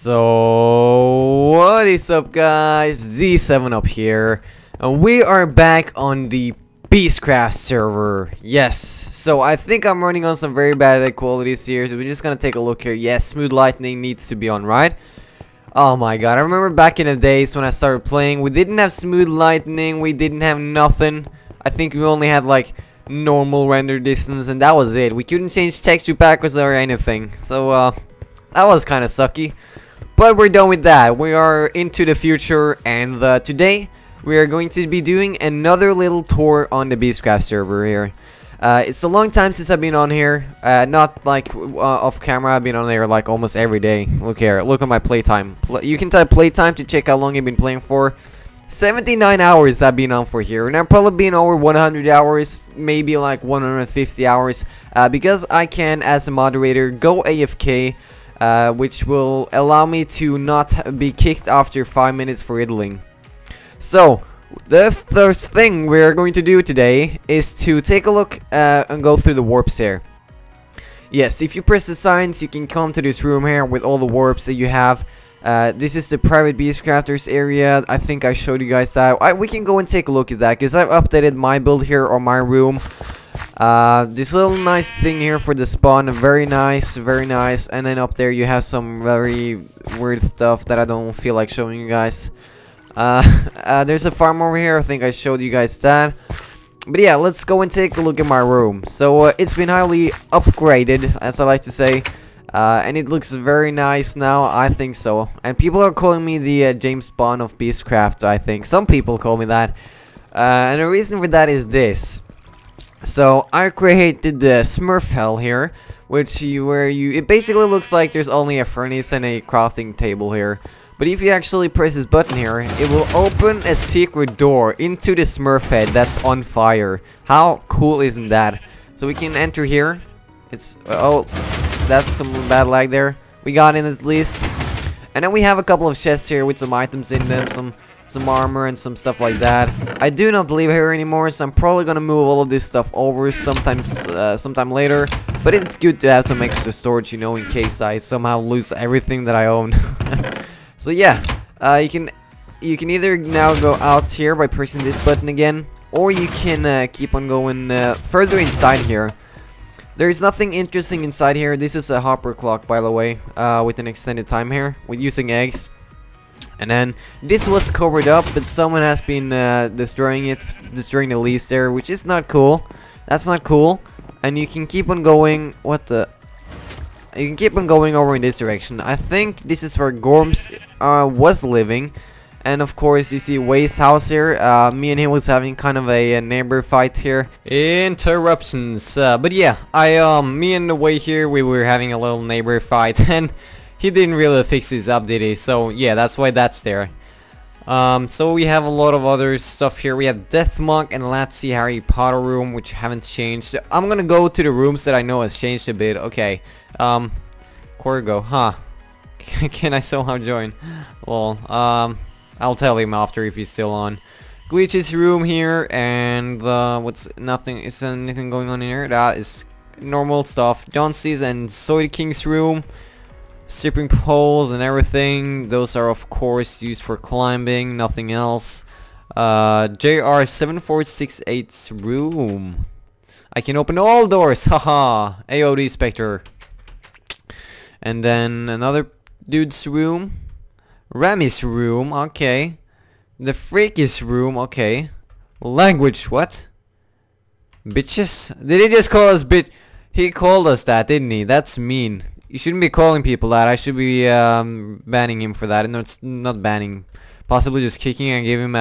So what is up, guys? Z7 up here, and we are back on the Beastcraft server. Yes, so I think I'm running on some very bad qualities here, so we're just gonna take a look here. Yes, smooth lightning needs to be on, right? Oh my god, I remember back in the days when I started playing, we didn't have smooth lightning, we didn't have nothing. I think we only had like normal render distance, and that was it. We couldn't change texture packers or anything, so that was kind of sucky. But we're done with that. We are into the future, and today we are going to be doing another little tour on the Beastcraft server here. It's a long time since I've been on here. Not like off camera. I've been on there like almost every day. Look here. Look at my playtime. You can type playtime to check how long I've been playing for. 79 hours I've been on for here, and I've probably been over 100 hours, maybe like 150 hours, because I can, as a moderator, go AFK. Which will allow me to not be kicked after 5 minutes for idling. So, the first thing we're going to do today is to take a look and go through the warps here. Yes, if you press the signs, you can come to this room here with all the warps that you have. This is the private Beastcrafters area. I think I showed you guys that. We can go and take a look at that, because I've updated my build here or my room. This little nice thing here for the spawn, very nice, and then up there you have some very weird stuff that I don't feel like showing you guys. There's a farm over here. I think I showed you guys that. But yeah, let's go and take a look at my room. So it's been highly upgraded, as I like to say, and it looks very nice now. I think so. And people are calling me the James Bond of Beastcraft. I think some people call me that, and the reason for that is this. So I created the Smurf hell here, it basically looks like there's only a furnace and a crafting table here. But if you actually press this button here, it will open a secret door into the Smurf head that's on fire. How cool isn't that? So we can enter here. It's oh, that's some bad lag there. We got in at least, and then we have a couple of chests here with some items in them, some armor and some stuff like that. I do not live here anymore, so I'm probably gonna move all of this stuff over sometime later. But it's good to have some extra storage, you know, in case I somehow lose everything that I own. So yeah, you can either now go out here by pressing this button again, or you can keep on going further inside here. There is nothing interesting inside here. This is a hopper clock, by the way, with an extended time here, with using eggs. And then this was covered up, but someone has been destroying the leaves there, which is not cool. That's not cool. And you can keep on going. What the? You can keep on going over in this direction. I think this is where Gorms was living. And of course, you see Way's house here. Me and him was having kind of a neighbor fight here. Interruptions. But yeah, me and Way here, we were having a little neighbor fight, and he didn't really fix his up, did he? So yeah, that's why that's there. So we have a lot of other stuff here. We have Death Monk and Let's See Harry Potter room, which haven't changed. I'm gonna go to the rooms that I know has changed a bit. Okay. Corgo, huh? Can I somehow join? Well, I'll tell him after if he's still on. Glitch's room here, and what's nothing? Is anything going on in here? That is normal stuff. Johnson's and Soy King's room. Stripping poles and everything, those are of course used for climbing, nothing else. JR7468's room. I can open all doors, haha. AOD Spectre. And then another dude's room. Rami's room, okay. The Freakish room, okay. Language, what? Bitches? Did he just call us bitch? He called us that, didn't he? That's mean. You shouldn't be calling people that. I should be banning him for that. No, it's not banning. Possibly just kicking and give him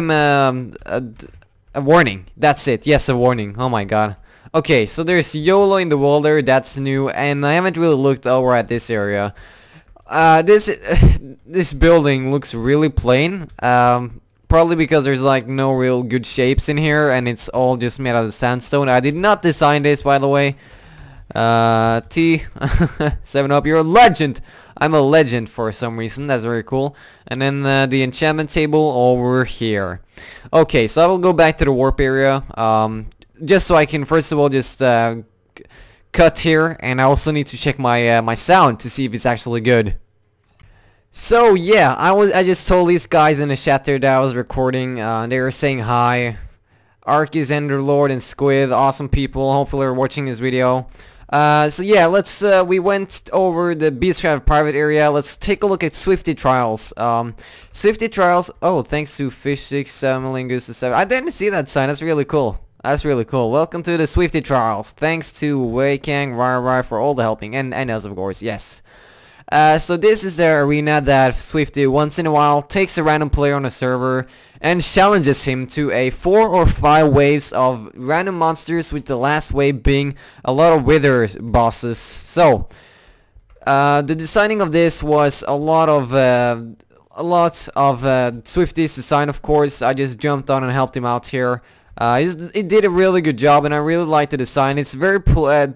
a warning. That's it. Yes, a warning. Oh my god. Okay, so there's YOLO in the wall there. That's new, and I haven't really looked over at this area. This building looks really plain. Probably because there's like no real good shapes in here, and it's all just made out of sandstone. I did not design this, by the way. T7 up, you're a legend. I'm a legend for some reason. That's very cool. And then the enchantment table over here. Okay, so I will go back to the warp area, just so I can first of all just cut here, and I also need to check my my sound to see if it's actually good. So yeah, I just told these guys in the chat there that I was recording. They were saying hi. Arcus, Enderlord, and Squid, awesome people. Hopefully they're watching this video. So yeah, we went over the Beastcraft private area. Let's take a look at Swifty Trials. Swifty Trials, oh, thanks to Fish6, Malingus7. I didn't see that sign, that's really cool. That's really cool. Welcome to the Swifty Trials. Thanks to Weikang, Rar for all the helping, and us of course, yes. So this is the arena that Swifty once in a while takes a random player on a server and challenges him to a 4 or 5 waves of random monsters, with the last wave being a lot of wither bosses. So the designing of this was a lot of Swifty's design, of course. I just jumped on and helped him out here. It did a really good job, and I really like the design. It's very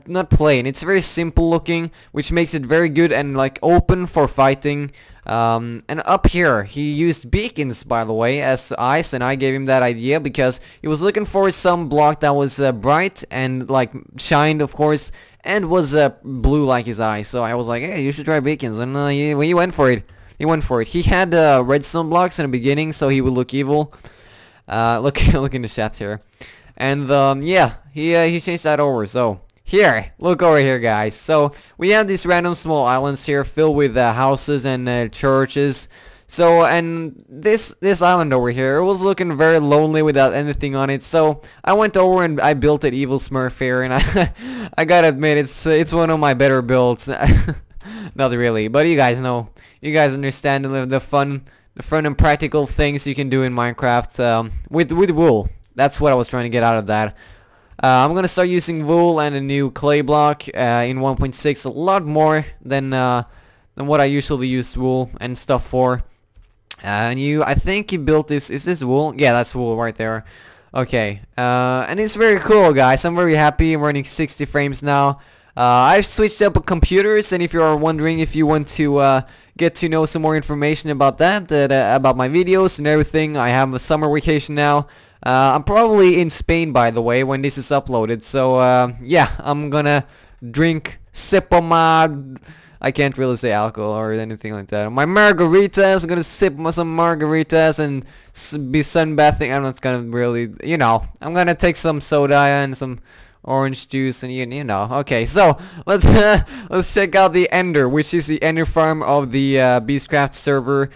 not plain, it's very simple looking, which makes it very good and like open for fighting. And up here he used beacons, by the way, as eyes, and I gave him that idea because he was looking for some block that was bright and like shined, of course, and was blue like his eyes. So I was like, hey, you should try beacons, and he went for it. He had redstone blocks in the beginning, so he would look evil. Look in the chat here, and yeah, he changed that over. So here, look over here, guys. So we have these random small islands here filled with houses and churches. So, and this island over here was looking very lonely without anything on it. So I went over and I built an evil Smurf here, and I gotta admit it's one of my better builds. Not really, but you guys know, you guys understand the fun and practical things you can do in Minecraft with wool. That's what I was trying to get out of that. I'm gonna start using wool and a new clay block in 1.6, a lot more than what I usually use wool and stuff for. And I think you built this. Is this wool? Yeah, that's wool right there. Okay, and it's very cool, guys. I'm very happy. I'm running 60 frames now. I've switched up computers, and if you are wondering if you want to get to know some more information about that, about my videos and everything, I have a summer vacation now. I'm probably in Spain, by the way, when this is uploaded. So yeah, I'm gonna sip on my, I can't really say alcohol or anything like that. My margaritas, I'm gonna sip some margaritas and be sunbathing. I'm not gonna really, you know, I'm gonna take some soda and some orange juice, and you know. Okay, so let's check out the Ender, which is the Ender farm of the Beastcraft server.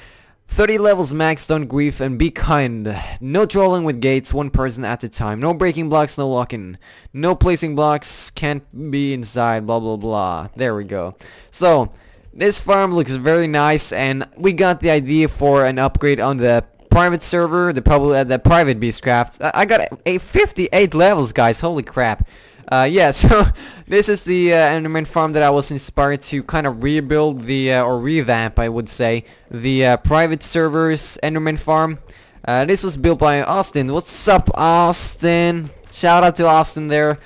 30 levels max, don't grief, and be kind. No trolling with gates, one person at a time. No breaking blocks, no locking. No placing blocks, can't be inside, blah blah blah. There we go. So this farm looks very nice, and we got the idea for an upgrade on the private server, the private Beastcraft. I got a 58 levels, guys. Holy crap. Yeah, so this is the Enderman farm that I was inspired to kind of rebuild or revamp, I would say, the private server's Enderman farm. This was built by Austin. What's up, Austin? Shout out to Austin there.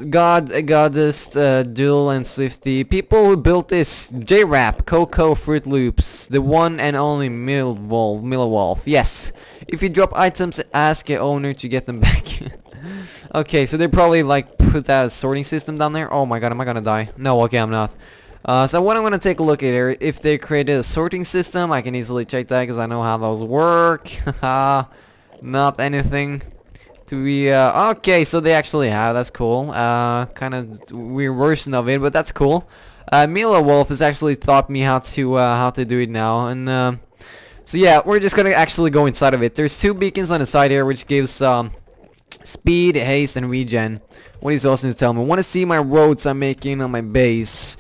Goddess, Duel, and Swifty. People who built this: J-Rap, Coco, Fruit Loops, the one and only Millwolf. Yes. If you drop items, ask a owner to get them back. Okay, so they probably like put that sorting system down there. Oh my god, am I gonna die? No, okay, I'm not. So what I'm gonna take a look at here, if they created a sorting system, I can easily check that because I know how those work. Not anything to be okay, so they actually have. That's cool. Kind of weird version of it, but that's cool. Mila Wolf has actually taught me how to do it now, and so yeah, we're just gonna actually go inside of it. There's 2 beacons on the side here, which gives speed, haste, and regen. What is Austin to tell me? Want to see my roads I'm making on my base?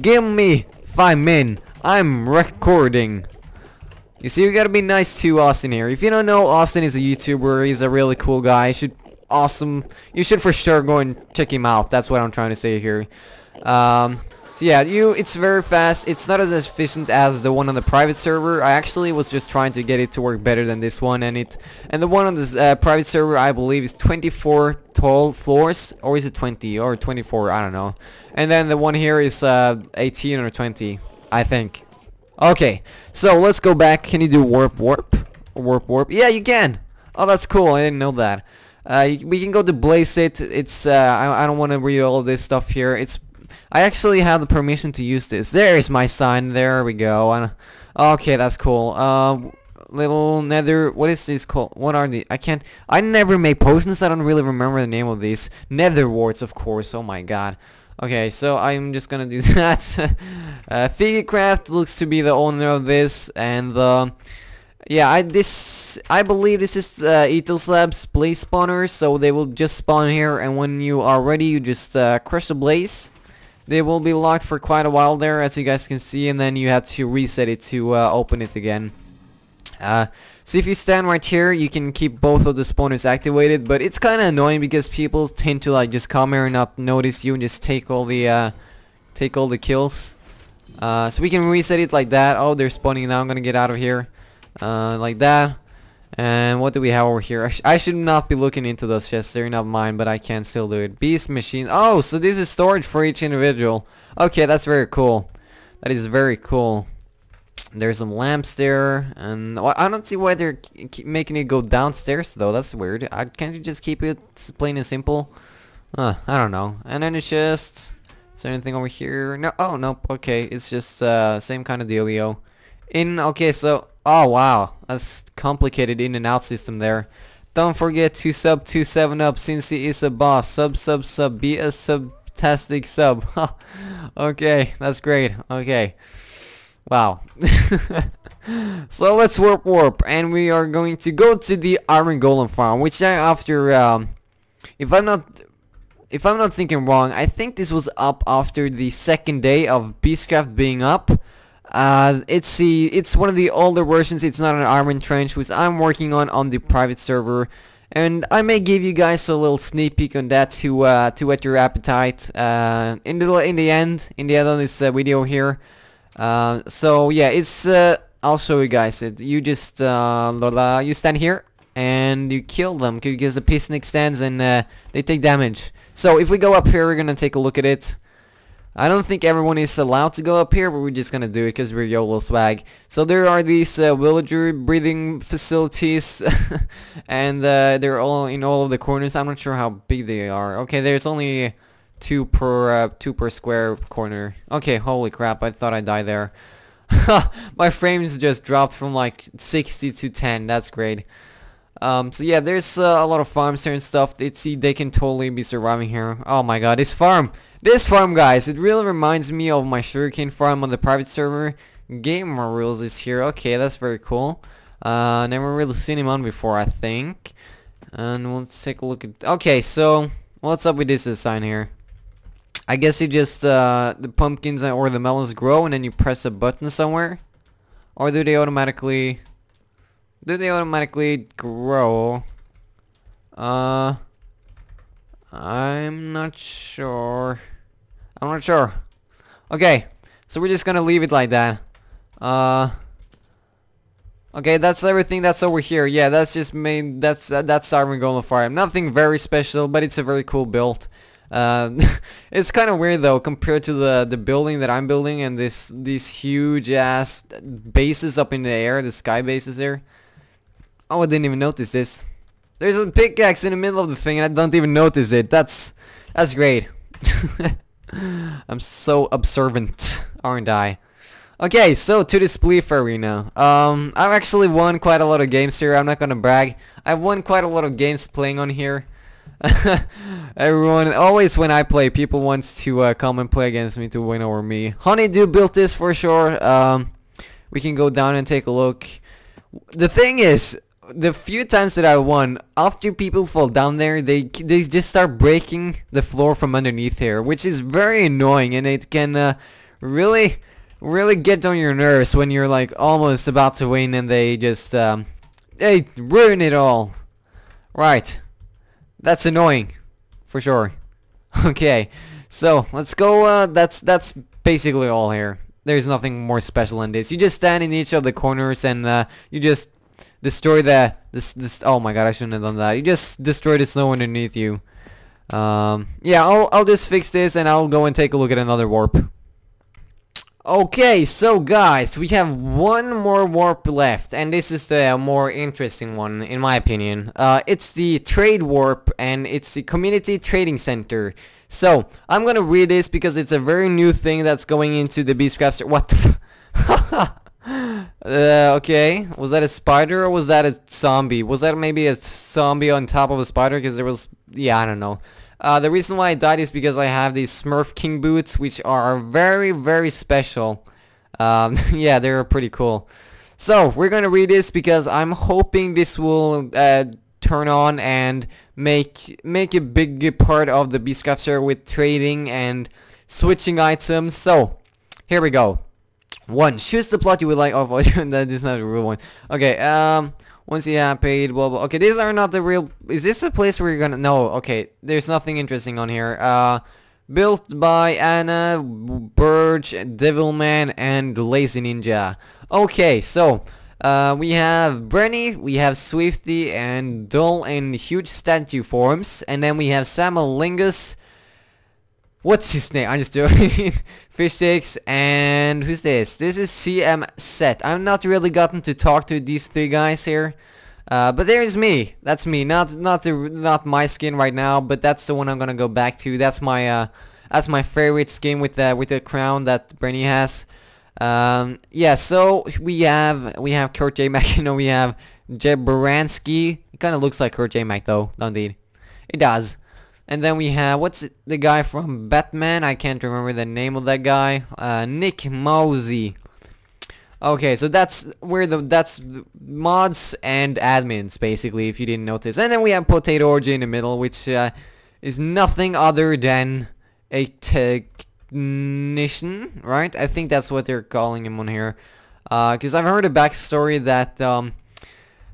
Give me 5 min. I'm recording. You see, you gotta be nice to Austin here. If you don't know, Austin is a YouTuber. He's a really cool guy. You should for sure go and check him out. That's what I'm trying to say here. So yeah, it's very fast. It's not as efficient as the one on the private server. I actually was just trying to get it to work better than this one, and the one on this private server, I believe, is 24 tall floors, or is it 20 or 24? I don't know. And then the one here is 18 or 20, I think. Okay, so let's go back. Can you do warp? Yeah, you can. Oh, that's cool. I didn't know that. We can go to Blaze it. It's I don't want to read all this stuff here. I actually have the permission to use this. There's my sign. There we go. Okay, that's cool. Little nether. What is this called? What are the? I never made potions. I don't really remember the name of these. Nether warts, of course. Oh my god. Okay, so I'm just gonna do that. Beastcraft looks to be the owner of this, and yeah, I believe this is Ethos Labs blaze spawners, so they will just spawn here, and when you are ready, you just crush the blaze. They will be locked for quite a while there, as you guys can see, and then you have to reset it to open it again. So if you stand right here, you can keep both of the spawners activated, but it's kind of annoying because people tend to like just come here and not notice you and just take all the kills. So we can reset it like that. Oh, they're spawning now. I'm gonna get out of here, like that. And what do we have over here? I should not be looking into those chests. They're not mine, but I can still do it. Beast machine. Oh, so this is storage for each individual. Okay, that's very cool. That is very cool. There's some lamps there, and I don't see why they're making it go downstairs though. That's weird. Can't you just keep it plain and simple? I don't know. And then it's just, is there anything over here? No. Oh nope. Okay, it's just same kind of dealio. Okay, so oh wow, that's complicated in and out system there. Don't forget to sub to 7up since he is a boss. Sub. Be a subtastic sub. Okay, that's great. Okay. Wow. So let's warp, and we are going to go to the Iron Golem farm, which after if I'm not thinking wrong, I think this was up after the second day of Beastcraft being up. It's one of the older versions. It's not an Iron Trench, which I'm working on the private server, and I may give you guys a little sneak peek on that to whet your appetite in the end of this video here. So yeah, it's I'll show you guys it. You just you stand here and you kill them because the piston extends and they take damage. So if we go up here, we're gonna take a look at it. I don't think everyone is allowed to go up here, but we're just gonna do it because we're YOLO swag. So there are these villager breeding facilities, and they're all in all of the corners. I'm not sure how big they are. Okay, there's only two per square corner. Okay, holy crap, I thought I died there. My frames just dropped from like 60 to 10. That's great. So yeah, there's a lot of farms here and stuff. They can totally be surviving here. Oh my god, this farm, guys, it really reminds me of my sugarcane farm on the private server. Gamer Rules is here. Okay, that's very cool. Never really seen him on before, I think. And we'll take a look at. Okay, so what's up with this design here? I guess you just the pumpkins or the melons grow and then you press a button somewhere, or do they automatically grow? I'm not sure. Okay, so we're just gonna leave it like that. Okay, that's everything that's over here. Yeah, that's just made. That's Iron Golem farm. Nothing very special, but it's a very cool build. It's kind of weird though compared to the building that I'm building and these huge ass bases up in the air, the sky bases there. Oh, I didn't even notice this. There's a pickaxe in the middle of the thing and I don't even notice it. That's great. I'm so observant, aren't I? Okay, so to the Spleef arena. I've actually won quite a lot of games here. I'm not gonna brag. I've won quite a lot of games playing on here. Everyone, always when I play, people wants to come and play against me to win over me. Honeydew built this for sure. We can go down and take a look. The thing is, the few times that I won, after people fall down there, they just start breaking the floor from underneath here, which is very annoying, and it can really get on your nerves when you're like almost about to win and they just they ruin it all. Right. That's annoying, for sure. Okay, so let's go. That's basically all here. There's nothing more special in this. You just stand in each of the corners and you just destroy this. Oh my god, I shouldn't have done that. You just destroy the snow underneath you. Yeah, I'll just fix this and I'll go and take a look at another warp. Okay, so guys, we have one more warp left, and this is the more interesting one, in my opinion. It's the trade warp, and it's the community trading center. So, I'm gonna read this because it's a very new thing that's going into the Beastcraft. What the okay, was that a spider or was that a zombie? Was that maybe a zombie on top of a spider? Because there was, yeah, I don't know. The reason why I died is because I have these Smurf King boots, which are very, very special. Yeah, they're pretty cool. So, we're gonna read this because I'm hoping this will turn on and make a big part of the Beastcraft server with trading and switching items. So, here we go. 1. Choose the plot you would like. Oh, that is not a real one. Okay, once you have paid, blah blah. Okay, these are not the real. Is this a place where you're gonna? No. Okay, there's nothing interesting on here. Built by Anna, Burge, Devilman, and Lazy Ninja. Okay, so we have Brenny, we have Swifty, and Dull in huge statue forms, and then we have Samalingus. What's his name? I'm just doing Fish Sticks, and who's this? This is CM Set. I'm not really gotten to talk to these 3 guys here, but there's me. That's me. Not my skin right now, but that's the one I'm gonna go back to. That's my favorite skin with the crown that Brenny has. Yeah. So we have Kurt J Mac. You know, we have Jeb Baranski. It kind of looks like Kurt J Mac though, don't it? It does. And then we have, what's it, the guy from Batman? I can't remember the name of that guy. Nick Mosey. Okay, so that's the mods and admins, basically, if you didn't notice. And then we have Potato Orgy in the middle, which is nothing other than a technician, right? I think that's what they're calling him on here. Because I've heard a backstory that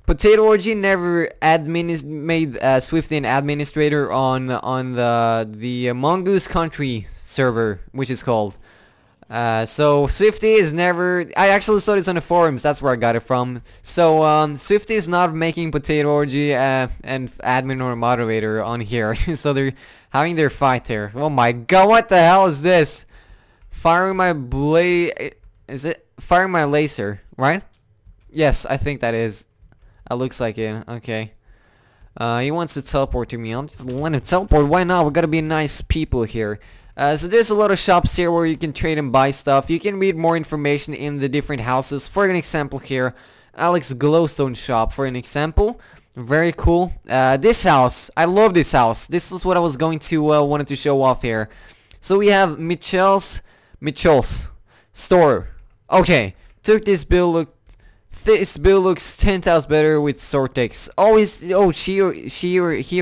Potato Orgy never made Swifty an administrator on the Mongoose Country server, which is called. So Swifty is never. I actually saw this on the forums. That's where I got it from. So Swifty is not making Potato Orgy an admin or moderator on here. So they're having their fight there. Oh my god! What the hell is this? Firing my blade. Is it firing my laser? Right? Yes, I think that is. It looks like it. Okay. He wants to teleport to me. I'll just let him teleport. Why not? We gotta be nice people here. So there's a lot of shops here where you can trade and buy stuff. You can read more information in the different houses. For an example here, Alex Glowstone shop. For an example, very cool. This house, I love this house. This was what I was going to wanted to show off here. So we have Mitchell's store. Okay, took this bill. Look. This bill looks 10,000 better with Sortex. He or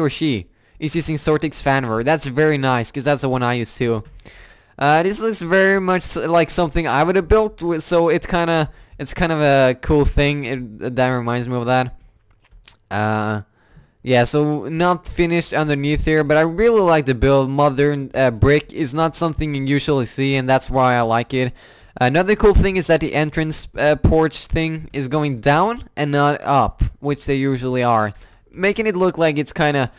she is using Sortex Fanver. That's very nice, because that's the one I use too. This looks very much like something I would have built, so it's kind of a cool thing. That reminds me of that. Yeah, so not finished underneath here, but I really like the build. Modern brick is not something you usually see, and that's why I like it. Another cool thing is that the entrance porch thing is going down and not up, which they usually are, making it look like it's kind of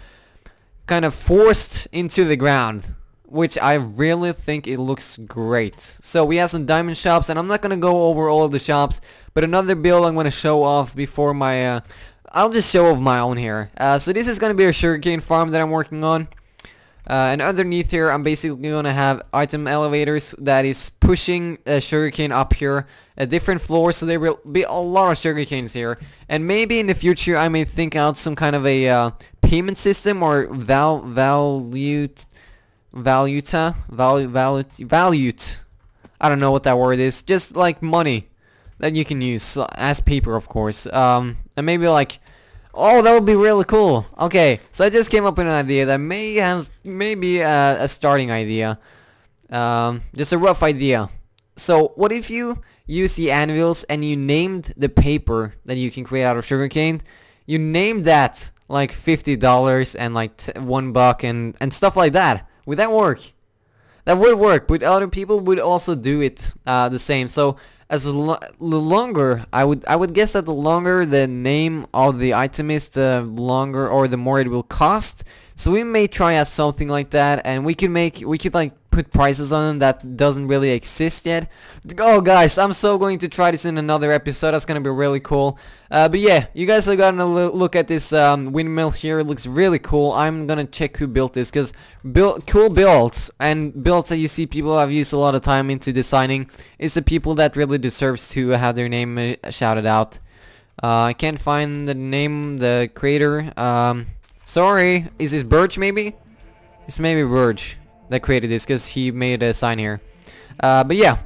forced into the ground, which I really think it looks great. So we have some diamond shops, and I'm not gonna go over all of the shops, but another build I'm gonna show off before my I'll just show off my own here. So this is gonna be a sugarcane farm that I'm working on. And underneath here, I'm basically gonna have item elevators that is pushing sugarcane up here at different floors, so there will be a lot of sugarcanes here. And maybe in the future, I may think out some kind of a payment system or valued. I don't know what that word is. Just like money that you can use as paper, of course. And maybe like. Oh, that would be really cool. Okay, so I just came up with an idea that maybe a starting idea. Just a rough idea. So, what if you use the anvils and you named the paper that you can create out of sugarcane? You named that like $50 and like $1 and stuff like that. Would that work? That would work, but other people would also do it the same. So. As the longer, I would guess that the longer the name of the item is, the longer or the more it will cost. So we may try out something like that, and we could like put prices on them that doesn't really exist yet. Oh guys, I'm so going to try this in another episode. That's gonna be really cool. But yeah, you guys are gonna look at this windmill here. It looks really cool. I'm gonna check who built this, because cool builds and builds that you see people have used a lot of time into designing is the people that really deserves to have their name shouted out. I can't find the name, the creator. Sorry, is this Birch maybe? It's maybe Birch that created this, because he made a sign here. But yeah,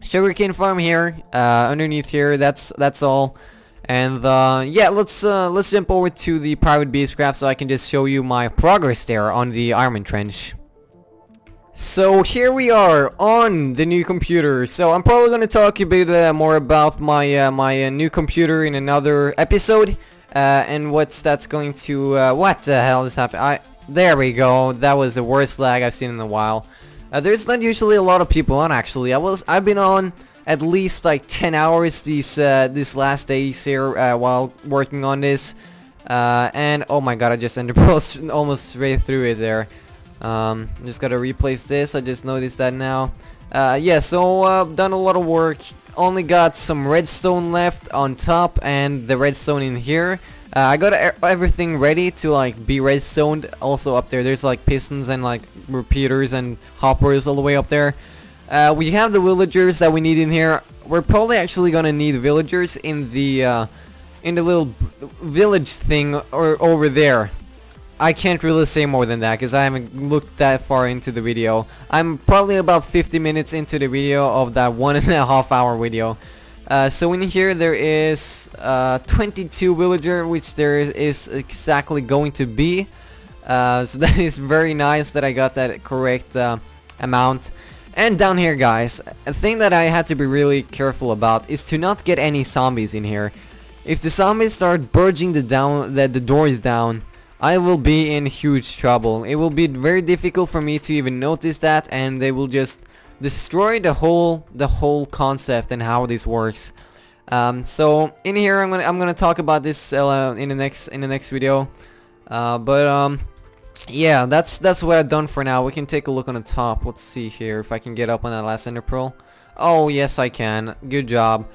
sugarcane farm here, underneath here. That's all. And yeah, let's jump over to the private Beastcraft so I can just show you my progress there on the Iron Trench. So here we are on the new computer. So I'm probably gonna talk a bit more about my my new computer in another episode, and that's going to what the hell is happening? There we go. That was the worst lag I've seen in a while. There's not usually a lot of people on actually. I've been on at least like 10 hours these last days here while working on this, and oh my god, I just ended up almost straight through it there. Just gotta replace this. I just noticed that now. Yeah, so done a lot of work. Only got some redstone left on top and the redstone in here. I got everything ready to like be redstoned. Also up there, there's like pistons and like repeaters and hoppers all the way up there. We have the villagers that we need in here. We're probably actually gonna need villagers in the little village thing or over there. I can't really say more than that because I haven't looked that far into the video. I'm probably about 50 minutes into the video of that 1.5 hour video. So in here there is 22 villager, which there is exactly going to be. So that is very nice that I got that correct amount. And down here, guys, a thing that I had to be really careful about is to not get any zombies in here. If the zombies start burging the doors down, I will be in huge trouble. It will be very difficult for me to even notice that, and they will just destroy the whole concept and how this works. So in here I'm gonna talk about this in the next video. Yeah, that's what I've done for now. We can take a look on the top. Let's see here if I can get up on that last ender pearl. Oh yes, I can. Good job.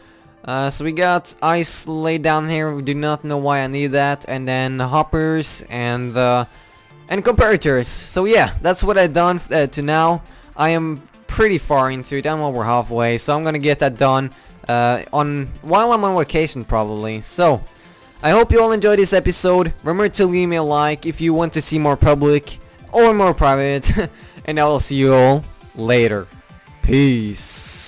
So we got ice laid down here. We do not know why I need that, and then hoppers and comparators. So yeah, that's what I've done to now. I am pretty far into it. I'm over halfway, so I'm gonna get that done while I'm on vacation probably. So I hope you all enjoyed this episode. Remember to leave me a like if you want to see more public or more private, and I will see you all later. Peace.